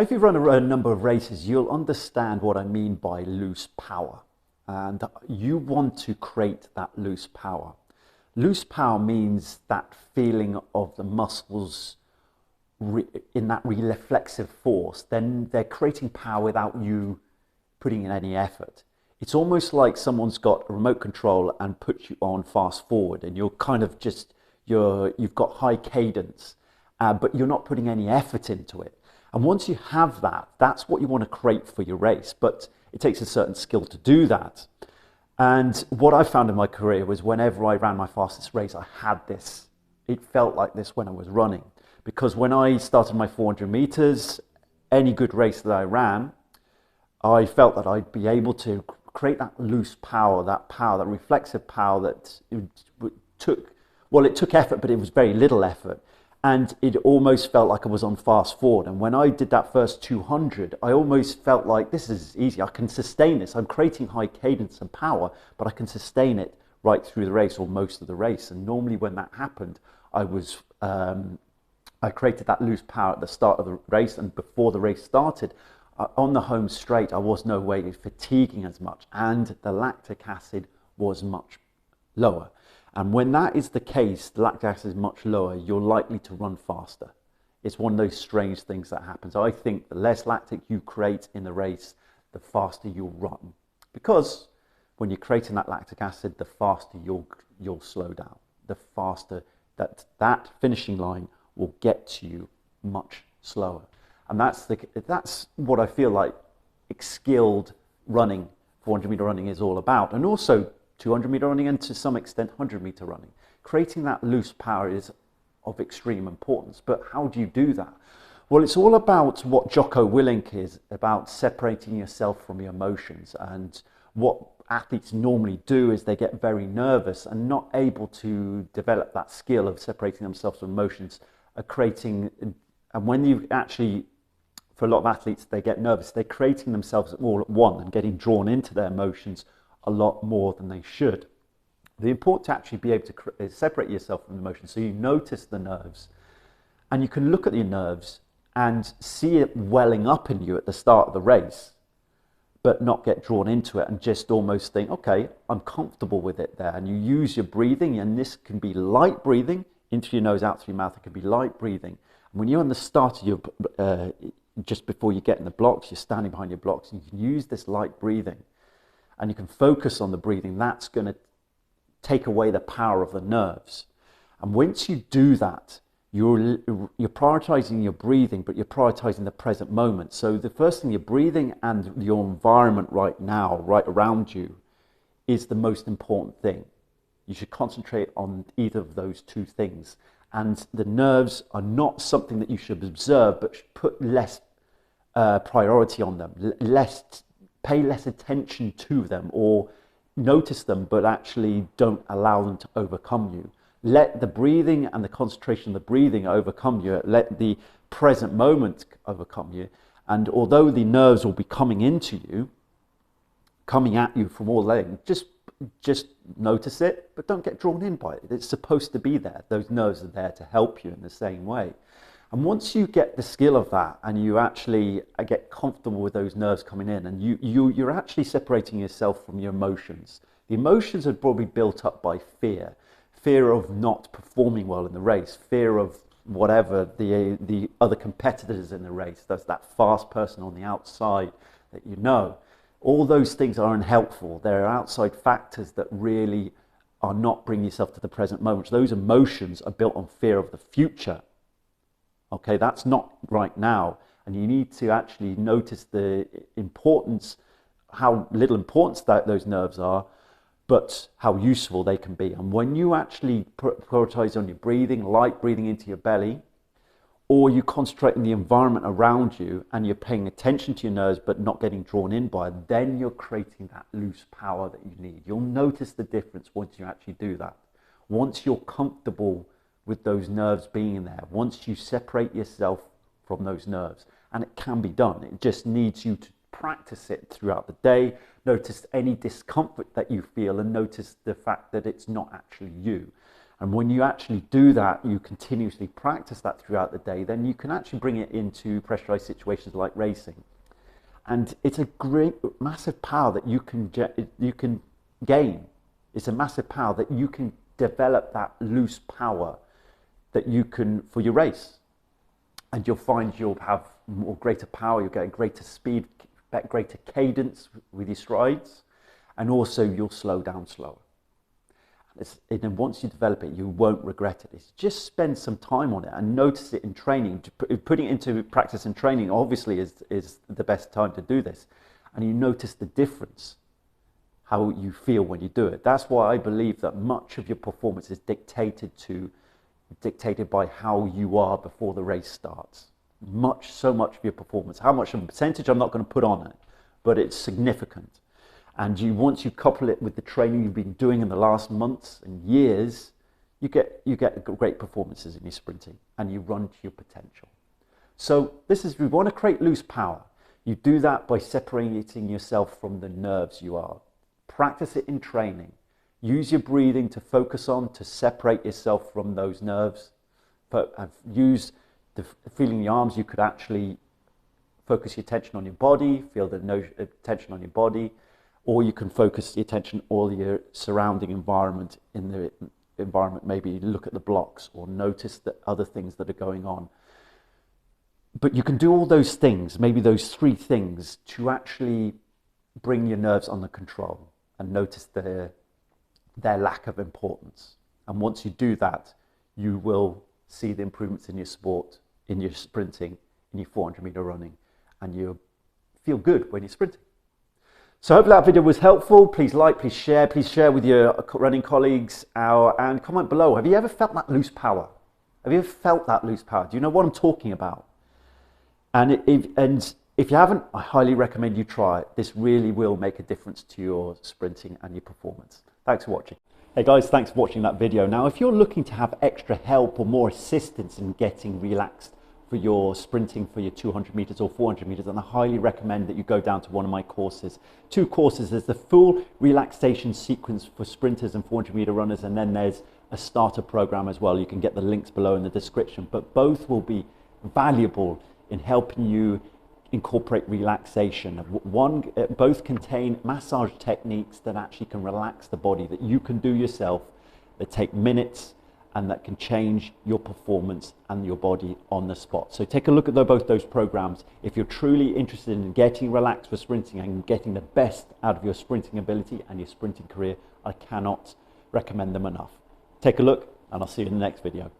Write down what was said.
If you've run a number of races, you'll understand what I mean by loose power. And you want to create that loose power. Loose power means that feeling of the muscles in that reflexive force. Then they're creating power without you putting in any effort. It's almost like someone's got a remote control and puts you on fast forward, and you're kind of just, you've got high cadence, but you're not putting any effort into it. And once you have that, that's what you want to create for your race. But it takes a certain skill to do that. And what I found in my career was whenever I ran my fastest race, I had this. It felt like this when I was running. Because when I started my 400 meters, any good race that I ran, I felt that I'd be able to create that loose power, that reflexive power that it took effort, but it was very little effort. And it almost felt like I was on fast forward. And when I did that first 200, I almost felt like this is easy. I can sustain this. I'm creating high cadence and power, but I can sustain it right through the race or most of the race. And normally when that happened, I created that loose power at the start of the race, and before the race started, on the home straight, I was no way fatiguing as much, and the lactic acid was much lower. And when that is the case, the lactic acid is much lower, you're likely to run faster. It's one of those strange things that happens. I think the less lactic you create in the race, the faster you'll run. Because when you're creating that lactic acid, the faster you'll slow down. The faster that finishing line will get to you much slower. And that's what I feel like skilled running, 400-meter running is all about. And also 200-meter running, and to some extent 100-meter running. Creating that loose power is of extreme importance. But how do you do that? Well, it's all about what Jocko Willink is about, separating yourself from your emotions. And what athletes normally do is they get very nervous and not able to develop that skill of separating themselves from emotions, and when you actually, for a lot of athletes, they get nervous, they're creating themselves all at once and getting drawn into their emotions a lot more than they should. The important to actually be able to separate yourself from the emotions, so you notice the nerves, and you can look at your nerves and see it welling up in you at the start of the race, but not get drawn into it and just almost think, okay, I'm comfortable with it there. And you use your breathing, and this can be light breathing into your nose, out through your mouth. It can be light breathing. And when you're on the start of your, just before you get in the blocks, you're standing behind your blocks, and you can use this light breathing, and you can focus on the breathing. That's going to take away the power of the nerves. And once you do that, you're prioritizing your breathing, but you're prioritizing the present moment. So the first thing, your breathing and your environment right now, right around you, is the most important thing. You should concentrate on either of those two things. And the nerves are not something that you should observe, but should put less priority on them, pay less attention to them, or notice them, but actually don't allow them to overcome you. Let the breathing and the concentration of the breathing overcome you. Let the present moment overcome you. And although the nerves will be coming into you, coming at you from all lengths, just notice it, but don't get drawn in by it. It's supposed to be there. Those nerves are there to help you in the same way. And once you get the skill of that, and you actually get comfortable with those nerves coming in, and you're actually separating yourself from your emotions. The emotions are probably built up by fear. Fear of not performing well in the race, fear of whatever the other competitors in the race. There's that fast person on the outside that you know. All those things are unhelpful. There are outside factors that really are not bringing yourself to the present moment. Those emotions are built on fear of the future. Okay, that's not right now. And you need to actually notice the importance, how little importance those nerves are, but how useful they can be. And when you actually prioritize on your breathing, light breathing into your belly, or you concentrate on the environment around you and you're paying attention to your nerves but not getting drawn in by it, then you're creating that loose power that you need. You'll notice the difference once you actually do that. Once you're comfortable with those nerves being in there, once you separate yourself from those nerves, and it can be done. It just needs you to practice it throughout the day. Notice any discomfort that you feel, and notice the fact that it's not actually you. And when you actually do that, you continuously practice that throughout the day, then you can actually bring it into pressurized situations like racing. And it's a great, massive power that you can gain. It's a massive power that you can develop, that loose power that you can for your race. And you'll find you'll have more greater power, you'll get greater speed, greater cadence with your strides, and also you'll slow down slower. And then once you develop it, you won't regret it. It's just spend some time on it and notice it in training. Putting it into practice and training obviously is the best time to do this. And you notice the difference, how you feel when you do it. That's why I believe that much of your performance is dictated by how you are before the race starts. So much of your performance. How much of a percentage I'm not going to put on it, but it's significant. And once you couple it with the training you've been doing in the last months and years, you get great performances in your sprinting and you run to your potential. So we want to create loose power. You do that by separating yourself from the nerves you are. Practice it in training. Use your breathing to focus on, to separate yourself from those nerves. Use the feeling in the arms. You could actually focus your attention on your body, feel the tension on your body, or you can focus your attention on your surrounding environment. In the environment, maybe look at the blocks or notice the other things that are going on. But you can do all those things, maybe those 3 things, to actually bring your nerves under control and notice their lack of importance. And once you do that, you will see the improvements in your sport, in your sprinting, in your 400-meter running, and you feel good when you're sprinting. So I hope that video was helpful. Please like, please share with your running colleagues, and comment below. Have you ever felt that loose power? Have you ever felt that loose power? Do you know what I'm talking about? And if you haven't, I highly recommend you try it. This really will make a difference to your sprinting and your performance. Thanks for watching. Hey guys, thanks for watching that video. Now, if you're looking to have extra help or more assistance in getting relaxed for your sprinting, for your 200 meters or 400 meters, and I highly recommend that you go down to one of my courses. 2 courses. There's the full relaxation sequence for sprinters and 400 meter runners, and then there's a starter program as well. You can get the links below in the description, but both will be valuable in helping you incorporate relaxation. Both contain massage techniques that actually can relax the body, that you can do yourself, that take minutes, and that can change your performance and your body on the spot. So take a look at both those programs. If you're truly interested in getting relaxed for sprinting and getting the best out of your sprinting ability and your sprinting career, I cannot recommend them enough. Take a look, and I'll see you in the next video.